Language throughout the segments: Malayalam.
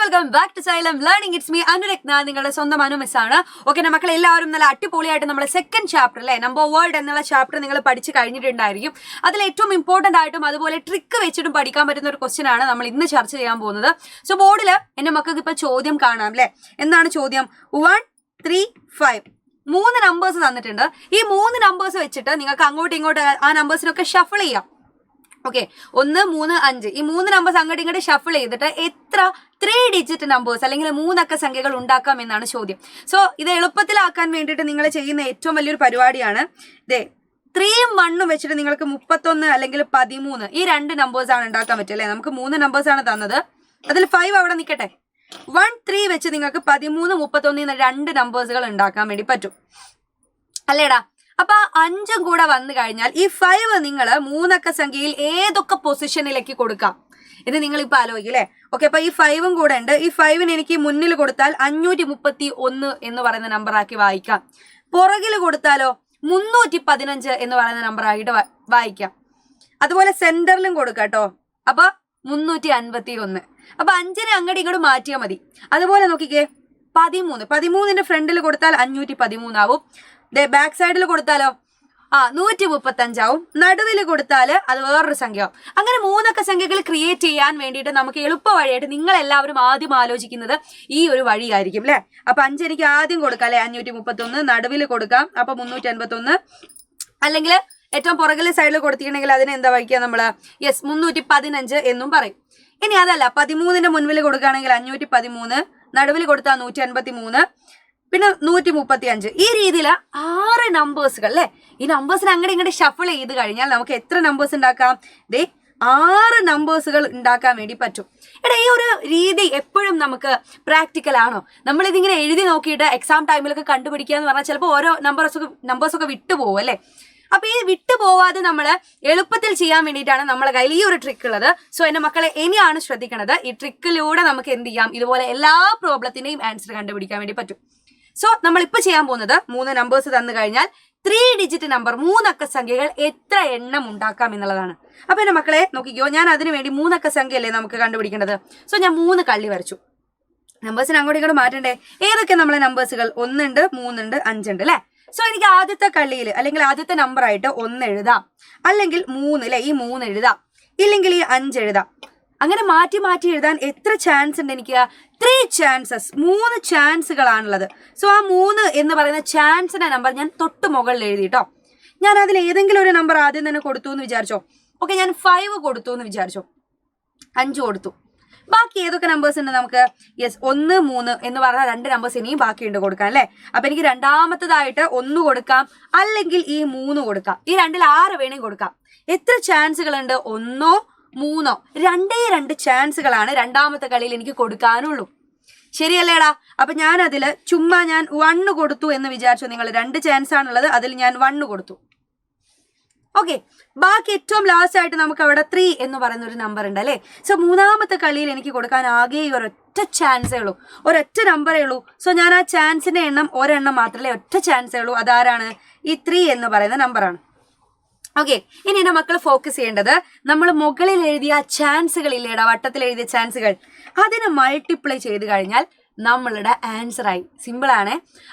Welcome back to Xylem learning. It's me Anuratna, നിങ്ങളുടെ സ്വന്തം അനു മിസ് ആണ്. ഓക്കെ, മക്കൾ എല്ലാവരും നല്ല അടിപൊളിയായിട്ട് നമ്മുടെ സെക്കൻഡ് ചാപ്റ്റർ അല്ലേ, നമ്പർ വേൾഡ് എന്നുള്ള ചാപ്റ്റർ നിങ്ങൾ പഠിച്ച് കഴിഞ്ഞിട്ടുണ്ടായിരിക്കും. അതിൽ ഏറ്റവും ഇമ്പോർട്ടന്റ് ആയിട്ടും അതുപോലെ ട്രിക്ക് വെച്ചിട്ടും പഠിക്കാൻ പറ്റുന്ന ഒരു ക്വസ്റ്റ്യൻ ആണ് നമ്മൾ ഇന്ന് ചർച്ച ചെയ്യാൻ പോകുന്നത്. സോ ബോർഡിൽ എന്റെ മക്കൾക്ക് ഇപ്പൊ ചോദ്യം കാണാം അല്ലെ. എന്താണ് ചോദ്യം? 1, 3, 5 മൂന്ന് നമ്പേഴ്സ് തന്നിട്ടുണ്ട്. ഈ മൂന്ന് നമ്പേഴ്സ് വെച്ചിട്ട് നിങ്ങൾക്ക് അങ്ങോട്ടും ഇങ്ങോട്ടും ആ നമ്പേഴ്സിനൊക്കെ ഷഫിൾ ചെയ്യാം. ഓക്കെ, 1, 3, 5 ഈ മൂന്ന് നമ്പേഴ്സ് അങ്ങോട്ടും ഇങ്ങോട്ട് ഷഫിൾ ചെയ്തിട്ട് എത്ര 3 ഡിജിറ്റ് നമ്പേഴ്സ് അല്ലെങ്കിൽ 3 അക്ക സംഖ്യകൾ ഉണ്ടാക്കാം എന്നാണ് ചോദ്യം. സോ ഇത് എളുപ്പത്തിലാക്കാൻ വേണ്ടിയിട്ട് നിങ്ങൾ ചെയ്യുന്ന ഏറ്റവും വലിയൊരു പരിപാടിയാണ് ഇതേ 3ഉം 1ഉം വെച്ചിട്ട് നിങ്ങൾക്ക് 31 അല്ലെങ്കിൽ 13 ഈ രണ്ട് നമ്പേഴ്സ് ആണ് ഉണ്ടാക്കാൻ പറ്റുക അല്ലെ. നമുക്ക് 3 നമ്പേഴ്സ് ആണ് തന്നത്, അതിൽ 5 അവിടെ നിൽക്കട്ടെ. 1, 3 വെച്ച് നിങ്ങൾക്ക് 13, 31 എന്ന രണ്ട് നമ്പേഴ്സുകൾ ഉണ്ടാക്കാൻ വേണ്ടി പറ്റും അല്ലേടാ. അപ്പൊ 5ഉം കൂടെ വന്നു കഴിഞ്ഞാൽ ഈ 5 നിങ്ങൾ 3 അക്ക സംഖ്യയിൽ ഏതൊക്കെ പൊസിഷനിലേക്ക് കൊടുക്കാം എന്ന് നിങ്ങൾ ഇപ്പൊ ആലോചിക്കും അല്ലെ. ഓക്കെ, അപ്പൊ ഈ 5ഉം കൂടെ ഉണ്ട്. ഈ 5ന് എനിക്ക് മുന്നിൽ കൊടുത്താൽ 531 എന്ന് പറയുന്ന നമ്പർ ആക്കി വായിക്കാം. പുറകിൽ കൊടുത്താലോ 315 എന്ന് പറയുന്ന നമ്പർ ആയിട്ട് വായിക്കാം. അതുപോലെ സെന്ററിലും കൊടുക്കാം കേട്ടോ. അപ്പൊ 351. അപ്പൊ 5നെ അങ്ങോട്ട് ഇങ്ങോട്ട് മാറ്റിയാൽ മതി. അതുപോലെ നോക്കിക്കേ 13ന്റെ ഫ്രണ്ടിൽ കൊടുത്താൽ 513 ആവും. ബാക്ക് സൈഡിൽ കൊടുത്താലോ 135 ആവും. നടുവിൽ കൊടുത്താൽ അത് വേറൊരു സംഖ്യ ആവും. അങ്ങനെ 3 അക്ക സംഖ്യകൾ ക്രിയേറ്റ് ചെയ്യാൻ വേണ്ടിയിട്ട് നമുക്ക് എളുപ്പ വഴിയായിട്ട് നിങ്ങൾ എല്ലാവരും ആദ്യം ആലോചിക്കുന്നത് ഈ ഒരു വഴിയായിരിക്കും അല്ലെ. അപ്പൊ 5 എനിക്ക് ആദ്യം കൊടുക്കാം അല്ലെ, 531. നടുവിൽ കൊടുക്കാം, അപ്പൊ 351. അല്ലെങ്കിൽ ഏറ്റവും പുറകിലെ സൈഡിൽ കൊടുത്തിട്ടുണ്ടെങ്കിൽ അതിന് എന്താ വഴിക്കുക നമ്മള്? യെസ്, 315 എന്നും പറയും. ഇനി അതല്ല 13ന്റെ മുൻപിൽ കൊടുക്കുകയാണെങ്കിൽ 513, നടുവിൽ കൊടുത്താൽ 153, പിന്നെ 135. ഈ രീതിയിൽ 6 നമ്പേഴ്സുകൾ അല്ലെ. ഈ നമ്പേഴ്സിന് അങ്ങോട്ട് ഇങ്ങോട്ട് ഷഫിൾ ചെയ്ത് കഴിഞ്ഞാൽ നമുക്ക് എത്ര നമ്പേഴ്സ് ഉണ്ടാക്കാം? 6 നമ്പേഴ്സുകൾ ഉണ്ടാക്കാൻ വേണ്ടി പറ്റും. എടാ, ഈ ഒരു രീതി എപ്പോഴും നമുക്ക് പ്രാക്ടിക്കൽ ആണോ? നമ്മൾ ഇതിങ്ങനെ എഴുതി നോക്കിയിട്ട് എക്സാം ടൈമിലൊക്കെ കണ്ടുപിടിക്കുക എന്ന് പറഞ്ഞാൽ ചിലപ്പോൾ ഓരോ നമ്പേഴ്സൊക്കെ വിട്ടുപോകും അല്ലെ. അപ്പൊ ഈ വിട്ടുപോവാതെ നമ്മൾ എളുപ്പത്തിൽ ചെയ്യാൻ വേണ്ടിയിട്ടാണ് നമ്മളെ കയ്യിൽ ഈ ഒരു ട്രിക്ക് ഉള്ളത്. സോ എന്റെ മക്കളെ ഇനിയാണ് ശ്രദ്ധിക്കേണ്ടത്. ഈ ട്രിക്കിലൂടെ നമുക്ക് എന്ത് ചെയ്യാം? ഇതുപോലെ എല്ലാ പ്രോബ്ലത്തിന്റെയും ആൻസർ കണ്ടുപിടിക്കാൻ വേണ്ടി പറ്റും. സോ നമ്മൾ ഇപ്പൊ ചെയ്യാൻ പോകുന്നത് 3 നമ്പേഴ്സ് തന്നു കഴിഞ്ഞാൽ 3 ഡിജിറ്റ് നമ്പർ 3 അക്ക സംഖ്യകൾ എത്ര എണ്ണം ഉണ്ടാക്കാം എന്നുള്ളതാണ്. അപ്പൊ എന്റെ മക്കളെ നോക്കിക്കോ, ഞാൻ അതിനു വേണ്ടി 3 അക്ക സംഖ്യയല്ലേ നമുക്ക് കണ്ടുപിടിക്കേണ്ടത്. സോ ഞാൻ 3 കള്ളി വരച്ചു. നമ്പേഴ്സിന് അങ്ങോട്ടും ഇങ്ങോട്ട് മാറ്റണ്ടേ? ഏതൊക്കെ നമ്മളെ നമ്പേഴ്സുകൾ? 1 ഉണ്ട്, 3 ഉണ്ട്, 5 ഉണ്ട് അല്ലെ. സോ എനിക്ക് ആദ്യത്തെ കള്ളിയിൽ അല്ലെങ്കിൽ ആദ്യത്തെ നമ്പർ ആയിട്ട് 1 എഴുതാം, അല്ലെങ്കിൽ 3 അല്ലെ, ഈ 3 എഴുതാം, ഇല്ലെങ്കിൽ ഈ 5 എഴുതാം. അങ്ങനെ മാറ്റി മാറ്റി എഴുതാൻ എത്ര ചാൻസ് ഉണ്ട് എനിക്ക്? 3 ചാൻസസ്, 3 ചാൻസുകളാണുള്ളത്. സോ ആ 3 എന്ന് പറയുന്ന ചാൻസിന്റെ നമ്പർ ഞാൻ തൊട്ട് മുകളിൽ എഴുതിട്ടോ. ഞാൻ അതിൽ ഏതെങ്കിലും ഒരു നമ്പർ ആദ്യം തന്നെ കൊടുത്തു എന്ന് വിചാരിച്ചോ. ഓക്കെ, ഞാൻ 5 കൊടുത്തു എന്ന് വിചാരിച്ചോ, 5 കൊടുത്തു. ബാക്കി ഏതൊക്കെ നമ്പേഴ്സ് ഉണ്ട് നമുക്ക്? യെസ്, 1, 3 എന്ന് പറഞ്ഞ 2 നമ്പേഴ്സ് ഇനിയും ബാക്കിയുണ്ട് കൊടുക്കാം അല്ലെ. അപ്പൊ എനിക്ക് രണ്ടാമത്തതായിട്ട് 1 കൊടുക്കാം, അല്ലെങ്കിൽ ഈ 3 കൊടുക്കാം. ഈ രണ്ടിൽ 6 വേണേലും കൊടുക്കാം. എത്ര ചാൻസുകൾ ഉണ്ട്? 1, 3 2 ചാൻസുകളാണ് രണ്ടാമത്തെ കളിയിൽ എനിക്ക് കൊടുക്കാനുള്ളൂ. ശരിയല്ലേടാ? അപ്പൊ ഞാൻ അതില് ചുമ്മാ ഞാൻ 1 കൊടുത്തു എന്ന് വിചാരിച്ചു. നിങ്ങൾ 2 ചാൻസ് ആണുള്ളത്, അതിൽ ഞാൻ 1 കൊടുത്തു. ഓക്കെ, ബാക്കി ഏറ്റവും ലാസ്റ്റ് ആയിട്ട് നമുക്ക് അവിടെ 3 എന്ന് പറയുന്ന ഒരു നമ്പർ ഉണ്ട് അല്ലെ. സോ മൂന്നാമത്തെ കളിയിൽ എനിക്ക് കൊടുക്കാൻ ആകെ ഒരൊറ്റ ചാൻസേ ഉള്ളൂ, ഒരൊറ്റ നമ്പറേ ഉള്ളൂ. സോ ഞാൻ ആ ചാൻസിന്റെ എണ്ണം ഒരെണ്ണം മാത്രമേ, ഒറ്റ ചാൻസേ ഉള്ളൂ. അതാരാണ്? ഈ 3 എന്ന് പറയുന്ന നമ്പറാണ്. ഓക്കെ, ഇനി എന്റെ മക്കൾ ഫോക്കസ് ചെയ്യേണ്ടത് നമ്മൾ മുകളിൽ എഴുതിയ ചാൻസുകൾ ഇല്ലേടാ, വട്ടത്തിൽ എഴുതിയ ചാൻസുകൾ, അതിനെ മൾട്ടിപ്ലൈ ചെയ്ത് കഴിഞ്ഞാൽ നമ്മളുടെ ആൻസർ ആയി. സിമ്പിൾ ആണ്.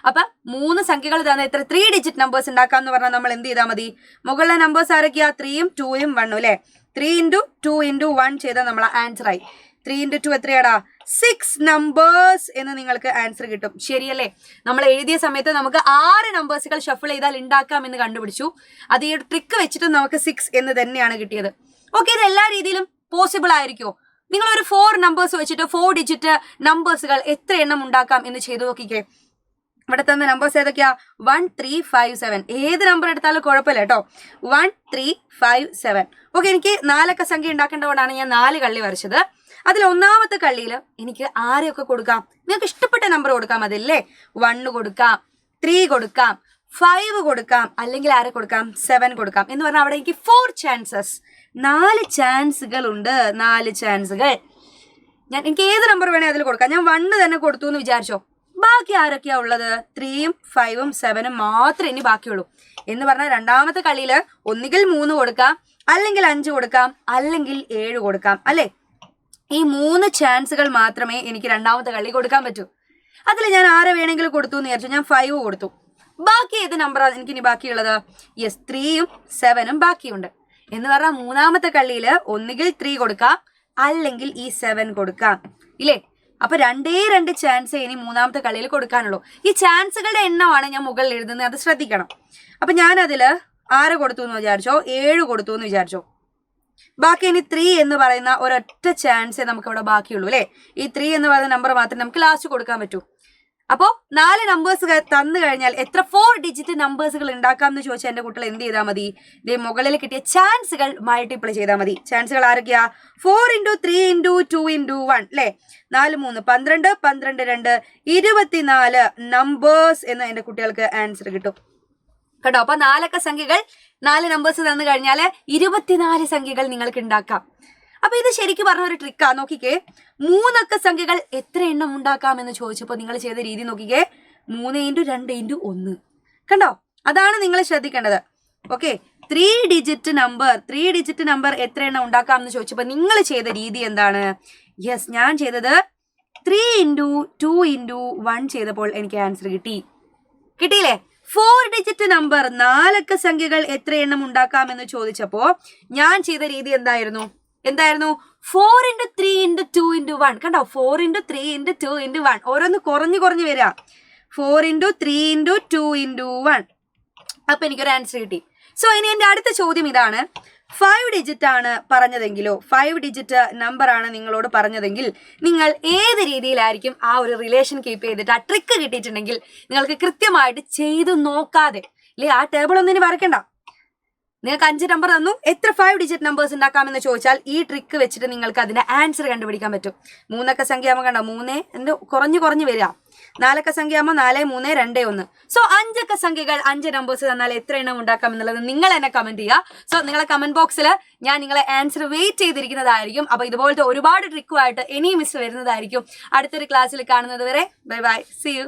അപ്പൊ 3 സംഖ്യകൾ തന്നെ എത്ര 3 ഡിജിറ്റ് നമ്പേഴ്സ് ഉണ്ടാക്കാം എന്ന് പറഞ്ഞാൽ നമ്മൾ എന്ത് ചെയ്താൽ മതി? മുകളിലെ നമ്പേഴ്സ് ആരൊക്കെയാ? 3ഉം 2ഉം 1ഉം അല്ലെ. 3 × 2 × 1 ചെയ്താൽ നമ്മളെ ആൻസർ ആയി. 3 × 2 എത്രയാടാ? 6 നമ്പേഴ്സ് എന്ന് നിങ്ങൾക്ക് ആൻസർ കിട്ടും. ശരിയല്ലേ? നമ്മൾ എഴുതിയ സമയത്ത് നമുക്ക് 6 നമ്പേഴ്സുകൾ ഷഫിൾ ചെയ്താൽ ഉണ്ടാക്കാം എന്ന് കണ്ടുപിടിച്ചു. അത് ഈ ട്രിക്ക് വെച്ചിട്ട് നമുക്ക് 6 എന്ന് തന്നെയാണ് കിട്ടിയത്. ഓക്കെ, ഇത് എല്ലാ രീതിയിലും പോസിബിൾ ആയിരിക്കുമോ? നിങ്ങൾ ഒരു 4 നമ്പേഴ്സ് വെച്ചിട്ട് 4 ഡിജിറ്റ് നമ്പേഴ്സുകൾ എത്ര എണ്ണം ഉണ്ടാക്കാം എന്ന് ചെയ്തു നോക്കിക്കേ. ഇവിടെ തന്ന നമ്പേഴ്സ് ഏതൊക്കെയാ? 1, 3, 5, 7. ഏത് നമ്പർ എടുത്താലും കുഴപ്പമില്ല കേട്ടോ. 1, 3, 5, 7. ഓക്കെ, എനിക്ക് 4 അക്ക സംഖ്യ ഉണ്ടാക്കേണ്ടതുകൊണ്ടാണ് ഞാൻ 4 കള്ളി വരച്ചത്. അതിൽ ഒന്നാമത്തെ കള്ളിയിൽ എനിക്ക് ആരെയൊക്കെ കൊടുക്കാം? നിങ്ങൾക്ക് ഇഷ്ടപ്പെട്ട നമ്പർ കൊടുക്കാം. അതില്ലേ 1 കൊടുക്കാം, 3 കൊടുക്കാം, 5 കൊടുക്കാം, അല്ലെങ്കിൽ ആരെ കൊടുക്കാം? 7 കൊടുക്കാം. എന്ന് പറഞ്ഞാൽ അവിടെ എനിക്ക് 4 ചാൻസസ്, 4 ചാൻസുകൾ ഉണ്ട്. 4 ചാൻസുകൾ. എനിക്ക് ഏത് നമ്പർ വേണേ അതിൽ കൊടുക്കാം. ഞാൻ 1 തന്നെ കൊടുത്തു എന്ന് വിചാരിച്ചോ. ബാക്കി ആരൊക്കെയാ ഉള്ളത്? 3ഉം 5ഉം 7ഉം മാത്രമേ ഇനി ബാക്കിയുള്ളൂ. എന്ന് പറഞ്ഞാൽ രണ്ടാമത്തെ കളിയിൽ ഒന്നുകിൽ 3 കൊടുക്കാം, അല്ലെങ്കിൽ 5 കൊടുക്കാം, അല്ലെങ്കിൽ 7 കൊടുക്കാം അല്ലെ. ഈ 3 ചാൻസുകൾ മാത്രമേ എനിക്ക് രണ്ടാമത്തെ കളി കൊടുക്കാൻ പറ്റൂ. അതിൽ ഞാൻ ആരെ വേണമെങ്കിലും കൊടുത്തു എന്ന് വിചാരിച്ചു. ഞാൻ 5 കൊടുത്തു. ബാക്കി ഏത് നമ്പറാണ് എനിക്ക് ഇനി ബാക്കിയുള്ളത്? യെസ്, 3ഉം 7ഉം ബാക്കിയുണ്ട്. എന്ന് പറഞ്ഞാൽ മൂന്നാമത്തെ കളിയിൽ ഒന്നുകിൽ 3 കൊടുക്കാം, അല്ലെങ്കിൽ ഈ 7 കൊടുക്കാം ഇല്ലേ? അപ്പൊ 2 ചാൻസ് ഇനി മൂന്നാമത്തെ കളിയിൽ കൊടുക്കാനുള്ളൂ. ഈ ചാൻസുകളുടെ എണ്ണമാണ് ഞാൻ മുകളിൽ എഴുതുന്നത്, അത് ശ്രദ്ധിക്കണം. അപ്പൊ ഞാൻ അതിൽ 6 കൊടുത്തു എന്ന് വിചാരിച്ചോ, 7 കൊടുത്തു എന്ന് വിചാരിച്ചോ. ബാക്കി ഇനി 3 എന്ന് പറയുന്ന ഒരൊറ്റ ചാൻസേ നമുക്ക് ഇവിടെ ബാക്കിയുള്ളൂ അല്ലെ? ഈ 3 എന്ന് പറയുന്ന നമ്പർ മാത്രമേ നമുക്ക് ലാസ്റ്റ് കൊടുക്കാൻ പറ്റൂ. അപ്പോ 4 നമ്പേഴ്സ് തന്നു കഴിഞ്ഞാൽ എത്ര 4 ഡിജിറ്റ് നമ്പേഴ്സുകൾ ഉണ്ടാക്കാം എന്ന് ചോദിച്ചാൽ എന്റെ കുട്ടികൾ എന്ത് ചെയ്താൽ മതി? ഇതേ മുകളിൽ കിട്ടിയ ചാൻസുകൾ മൾട്ടിപ്ലൈ ചെയ്താൽ മതി. ചാൻസുകൾ ആരൊക്കെയാ? 4 × 3 × 2 × 1 അല്ലെ? 4 3 12, 12 2 24 നമ്പേഴ്സ് എന്ന് എന്റെ കുട്ടികൾക്ക് ആൻസർ കിട്ടും കേട്ടോ. അപ്പൊ 4 അക്ക സംഖ്യകൾ 4 നമ്പേഴ്സ് തന്നു കഴിഞ്ഞാൽ 24 സംഖ്യകൾ നിങ്ങൾക്ക് ഉണ്ടാക്കാം. അപ്പൊ ഇത് ശരിക്കും പറഞ്ഞ ഒരു ട്രിക്കാ. നോക്കിക്കേ, 3 അക്ക സംഖ്യകൾ എത്ര എണ്ണം ഉണ്ടാക്കാം എന്ന് ചോദിച്ചപ്പോൾ നിങ്ങൾ ചെയ്ത രീതി നോക്കിക്കേ. 3 × 2 × 1 കണ്ടോ? അതാണ് നിങ്ങൾ ശ്രദ്ധിക്കേണ്ടത്. ഓക്കെ, 3 ഡിജിറ്റ് നമ്പർ എത്ര എണ്ണം ഉണ്ടാക്കാം എന്ന് ചോദിച്ചപ്പോൾ നിങ്ങൾ ചെയ്ത രീതി എന്താണ്? യെസ്, ഞാൻ ചെയ്തത് 3 × 2 × 1 ചെയ്തപ്പോൾ എനിക്ക് ആൻസർ കിട്ടിയില്ലേ? 4 ഡിജിറ്റ് നമ്പർ 4 അക്ക സംഖ്യകൾ എത്ര എണ്ണം ഉണ്ടാക്കാം എന്ന് ചോദിച്ചപ്പോ ഞാൻ ചെയ്ത രീതി എന്തായിരുന്നു? 4 × 3 × 2 × 1 കണ്ടോ? 4 × 3 × 2 × 1 ഓരോന്ന് കുറഞ്ഞു വരിക. 4 × 3 × 2 × 1. അപ്പൊ എനിക്കൊരു ആൻസർ കിട്ടി. സോ ഇനി എന്റെ അടുത്ത ചോദ്യം ഇതാണ്. 5 ഡിജിറ്റ് ആണ് പറഞ്ഞതെങ്കിലോ, 5 ഡിജിറ്റ് നമ്പർ ആണ് നിങ്ങളോട് പറഞ്ഞതെങ്കിൽ നിങ്ങൾ ഏത് രീതിയിലായിരിക്കും ആ ഒരു റിലേഷൻ കീപ്പ് ചെയ്തിട്ട് ആ ട്രിക്ക് കിട്ടിയിട്ടുണ്ടെങ്കിൽ നിങ്ങൾക്ക് കൃത്യമായിട്ട് ചെയ്തു നോക്കാതെ അല്ലെ ആ ടേബിൾ ഒന്നും ഇനി വരയ്ക്കണ്ട. നിങ്ങൾക്ക് 5 നമ്പർ തന്നു, എത്ര 5 ഡിജിറ്റ് നമ്പേഴ്സ് ഉണ്ടാക്കാമെന്ന് ചോദിച്ചാൽ ഈ ട്രിക്ക് വെച്ചിട്ട് നിങ്ങൾക്ക് അതിന്റെ ആൻസർ കണ്ടുപിടിക്കാൻ പറ്റും. 3 അക്ക സംഖ്യ ആകുമ്പോൾ കണ്ടോ 3 എന്ത് കുറഞ്ഞു വരിക. 4 അക്ക സംഖ്യ ആകുമ്പോൾ 4 3 2 1. സോ 5 അക്ക സംഖ്യകൾ 5 നമ്പേഴ്സ് തന്നാൽ എത്ര എണ്ണം ഉണ്ടാക്കാം എന്നുള്ളത് നിങ്ങൾ എന്നെ കമന്റ് ചെയ്യുക. സോ നിങ്ങളെ കമന്റ് ബോക്സിൽ ഞാൻ നിങ്ങളെ ആൻസർ വെയിറ്റ് ചെയ്തിരിക്കുന്നതായിരിക്കും. അപ്പൊ ഇതുപോലത്തെ ഒരുപാട് ട്രിക്കുമായിട്ട് ഇനിയും മിസ് വരുന്നതായിരിക്കും. അടുത്തൊരു ക്ലാസ്സിൽ കാണുന്നത് വരെ ബൈ ബൈ, സീ യു.